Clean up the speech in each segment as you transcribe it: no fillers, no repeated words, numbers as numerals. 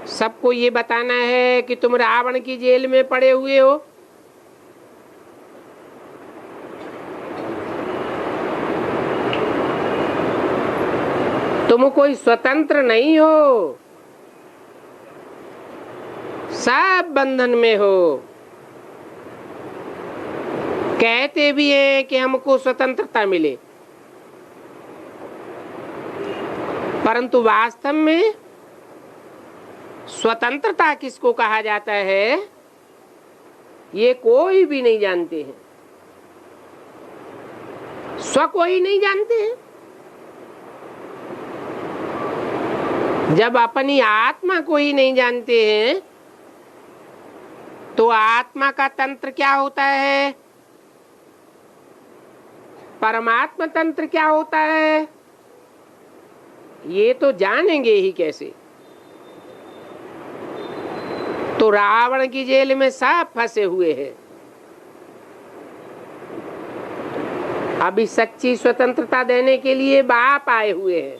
सबको ये बताना है कि तुम रावण की जेल में पड़े हुए हो। तुम कोई स्वतंत्र नहीं हो, सब बंधन में हो। कहते भी हैं कि हमको स्वतंत्रता मिले, परंतु वास्तव में स्वतंत्रता किसको कहा जाता है ये कोई भी नहीं जानते हैं। स्व को ही नहीं जानते हैं। जब अपनी आत्मा को ही नहीं जानते हैं तो आत्मा का तंत्र क्या होता है, परमात्मा तंत्र क्या होता है, ये तो जानेंगे ही कैसे। तो रावण की जेल में सब फंसे हुए हैं। अभी सच्ची स्वतंत्रता देने के लिए बाप आए हुए हैं,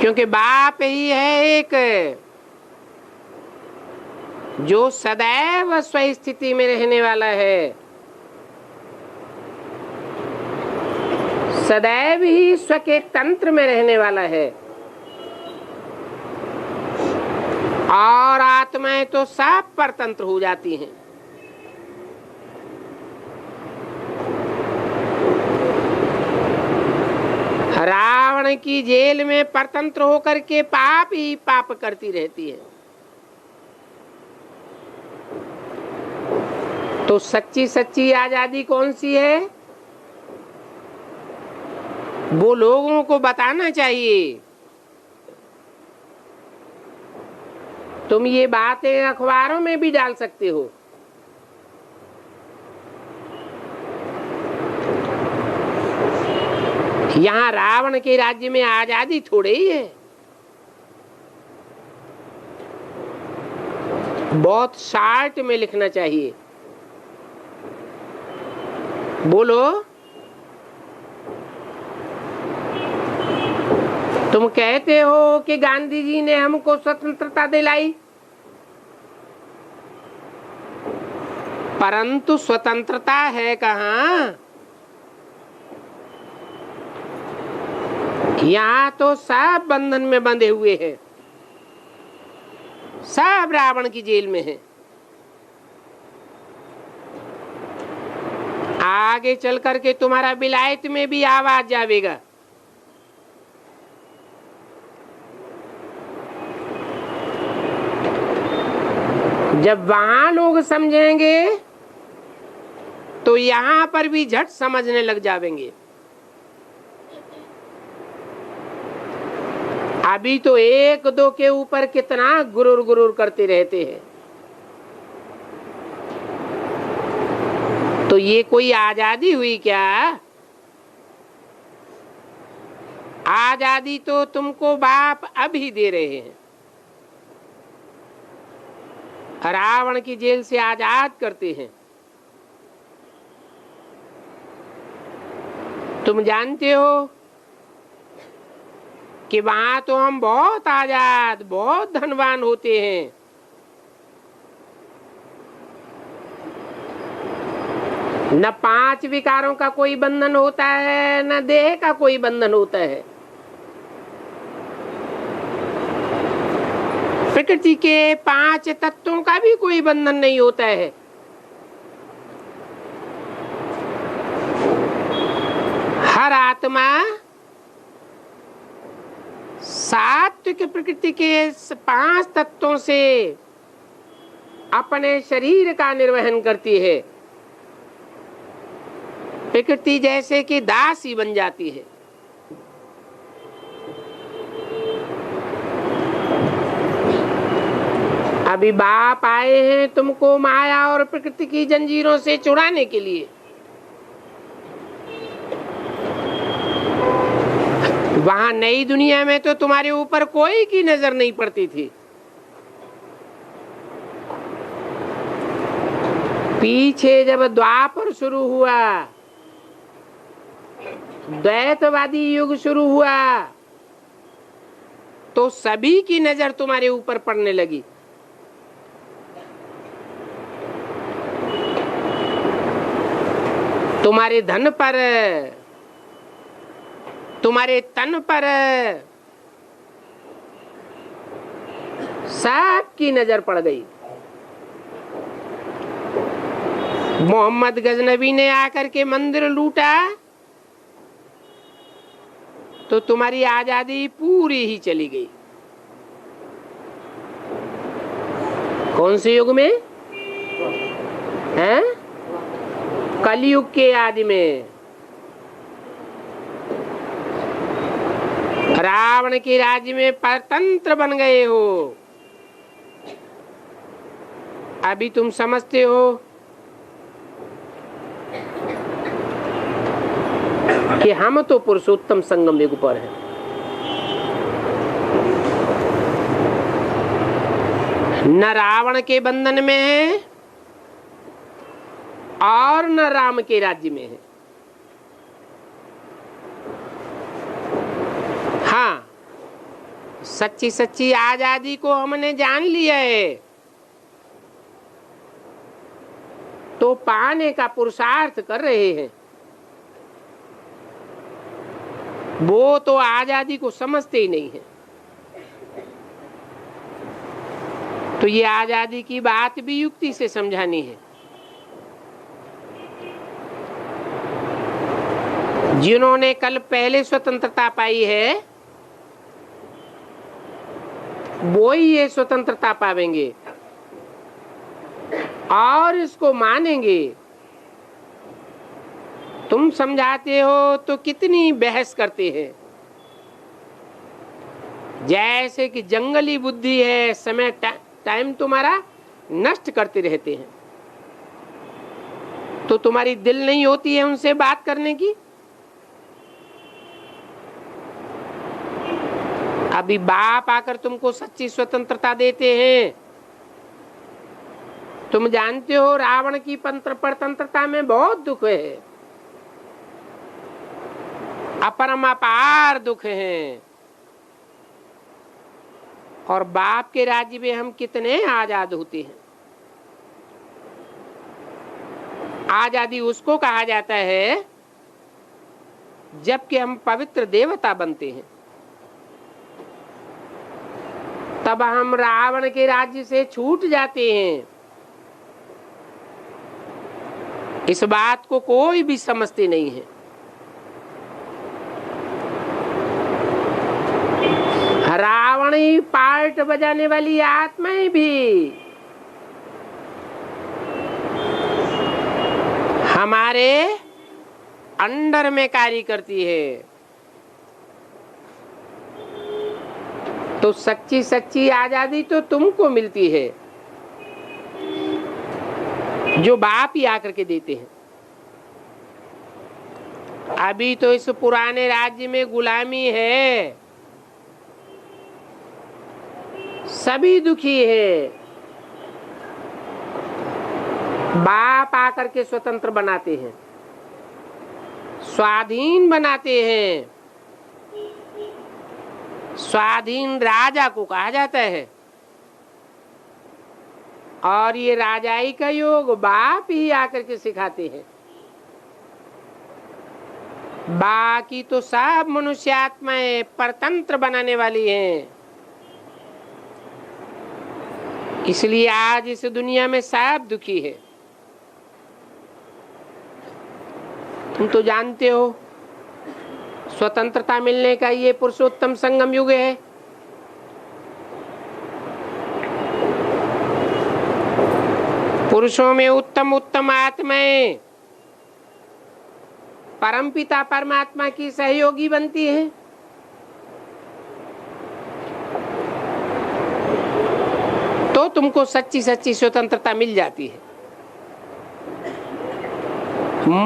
क्योंकि बाप ही है एक जो सदैव स्वस्थिति में रहने वाला है, सदैव ही स्व के तंत्र में रहने वाला है। और आत्माएं तो सब परतंत्र हो जाती हैं। रावण की जेल में परतंत्र होकर के पाप ही पाप करती रहती है। तो सच्ची सच्ची आजादी कौन सी है, वो लोगों को बताना चाहिए। तुम ये बातें अखबारों में भी डाल सकते हो। यहाँ रावण के राज्य में आजादी थोड़े ही है, बहुत शार्ट में लिखना चाहिए। बोलो, तुम कहते हो कि गांधी जी ने हमको स्वतंत्रता दिलाई, परंतु स्वतंत्रता है कहाँ? यहाँ तो सब बंधन में बंधे हुए हैं, सब रावण की जेल में हैं। आगे चल करके तुम्हारा विलायत में भी आवाज जावेगा। जब वहां लोग समझेंगे तो यहाँ पर भी झट समझने लग जाएंगे। अभी तो एक दो के ऊपर कितना गुरूर गुरूर करते रहते हैं। तो ये कोई आजादी हुई क्या? आजादी तो तुमको बाप अभी दे रहे हैं। रावण की जेल से आजाद करते हैं। तुम जानते हो कि वहां तो हम बहुत आजाद, बहुत धनवान होते हैं। न 5 विकारों का कोई बंधन होता है, न देह का कोई बंधन होता है। प्रकृति के 5 तत्वों का भी कोई बंधन नहीं होता है। हर आत्मा सात्विक प्रकृति के 5 तत्वों से अपने शरीर का निर्वहन करती है। प्रकृति जैसे कि दासी बन जाती है। अभी बाप आए हैं तुमको माया और प्रकृति की जंजीरों से छुड़ाने के लिए। वहां नई दुनिया में तो तुम्हारे ऊपर कोई की नजर नहीं पड़ती थी। पीछे जब द्वापर शुरू हुआ, द्वैतवादी युग शुरू हुआ, तो सभी की नजर तुम्हारे ऊपर पड़ने लगी। तुम्हारे धन पर, तुम्हारे तन पर सबकी नजर पड़ गई। मोहम्मद गजनबी ने आकर के मंदिर लूटा तो तुम्हारी आजादी पूरी ही चली गई। कौन से युग में हैं? कलयुग के आदि में। रावण के राज्य में परतंत्र बन गए हो। अभी तुम समझते हो कि हम तो पुरुषोत्तम संगम युग पर हैं। न रावण के बंधन में है और न राम के राज्य में है। हाँ, सच्ची सच्ची आजादी को हमने जान लिया है तो पाने का पुरुषार्थ कर रहे हैं। वो तो आजादी को समझते ही नहीं है। तो ये आजादी की बात भी युक्ति से समझानी है। जिन्होंने कल पहले स्वतंत्रता पाई है वो ही ये स्वतंत्रता पावेंगे और इसको मानेंगे। तुम समझाते हो तो कितनी बहस करते हैं, जैसे कि जंगली बुद्धि है, समय टाइम तुम्हारा नष्ट करते रहते हैं। तो तुम्हारी दिल नहीं होती है उनसे बात करने की। अभी बाप आकर तुमको सच्ची स्वतंत्रता देते हैं। तुम जानते हो रावण की परतंत्रता में बहुत दुख है, अपरमापार दुख है। और बाप के राज्य में हम कितने आजाद होते हैं। आजादी उसको कहा जाता है जबकि हम पवित्र देवता बनते हैं। तब हम रावण के राज्य से छूट जाते हैं। इस बात को कोई भी समझते नहीं है। रावण ही पार्ट बजाने वाली आत्माएं भी हमारे अंडर में कार्य करती है। तो सच्ची सच्ची आजादी तो तुमको मिलती है जो बाप ही आकर के देते हैं। अभी तो इस पुराने राज्य में गुलामी है, सभी दुखी है। बाप आकर के स्वतंत्र बनाते हैं, स्वाधीन बनाते हैं। स्वाधीन राजा को कहा जाता है। और ये राजाई का योग बाप ही आकर के सिखाते हैं। बाकी तो सब मनुष्य आत्माएं परतंत्र बनाने वाली हैं। इसलिए आज इस दुनिया में सब दुखी है। तुम तो जानते हो स्वतंत्रता मिलने का ये पुरुषोत्तम संगम युग है। पुरुषों में उत्तम उत्तम आत्माएं परमपिता परमात्मा की सहयोगी बनती हैं। तो तुमको सच्ची सच्ची स्वतंत्रता मिल जाती है।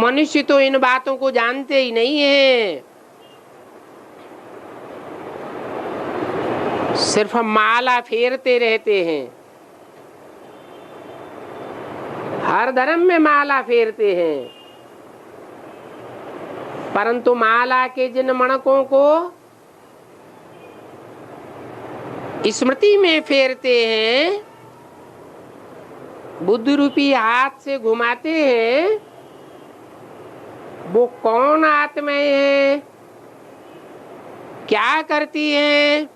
मनुष्य तो इन बातों को जानते ही नहीं है। सिर्फ माला फेरते रहते हैं, हर धर्म में माला फेरते हैं, परंतु माला के जिन मणकों को स्मृति में फेरते हैं, बुद्धि रूपी हाथ से घुमाते हैं, वो कौन आत्माएं हैं, क्या करती हैं,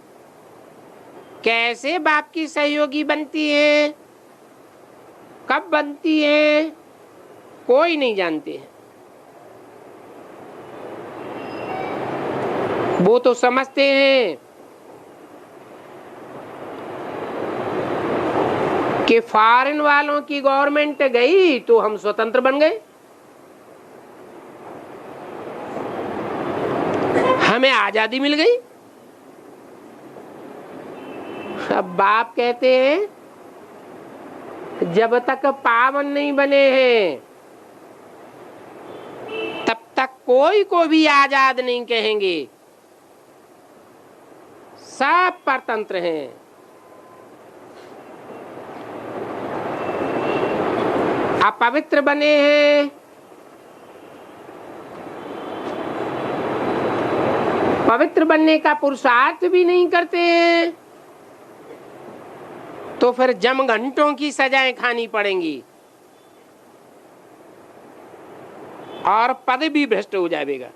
कैसे बाप की सहयोगी बनती हैं, कब बनती हैं, कोई नहीं जानते हैं। वो तो समझते हैं कि फॉरेन वालों की गवर्नमेंट गई तो हम स्वतंत्र बन गए, हमें आजादी मिल गई। अब बाप कहते हैं जब तक पावन नहीं बने हैं तब तक कोई को भी आजाद नहीं कहेंगे, सब परतंत्र हैं। अपवित्र बने हैं, पवित्र बनने का पुरुषार्थ भी नहीं करते हैं, तो फिर जम घंटों की सजाएं खानी पड़ेंगी और पद भी भ्रष्ट हो जाएगा।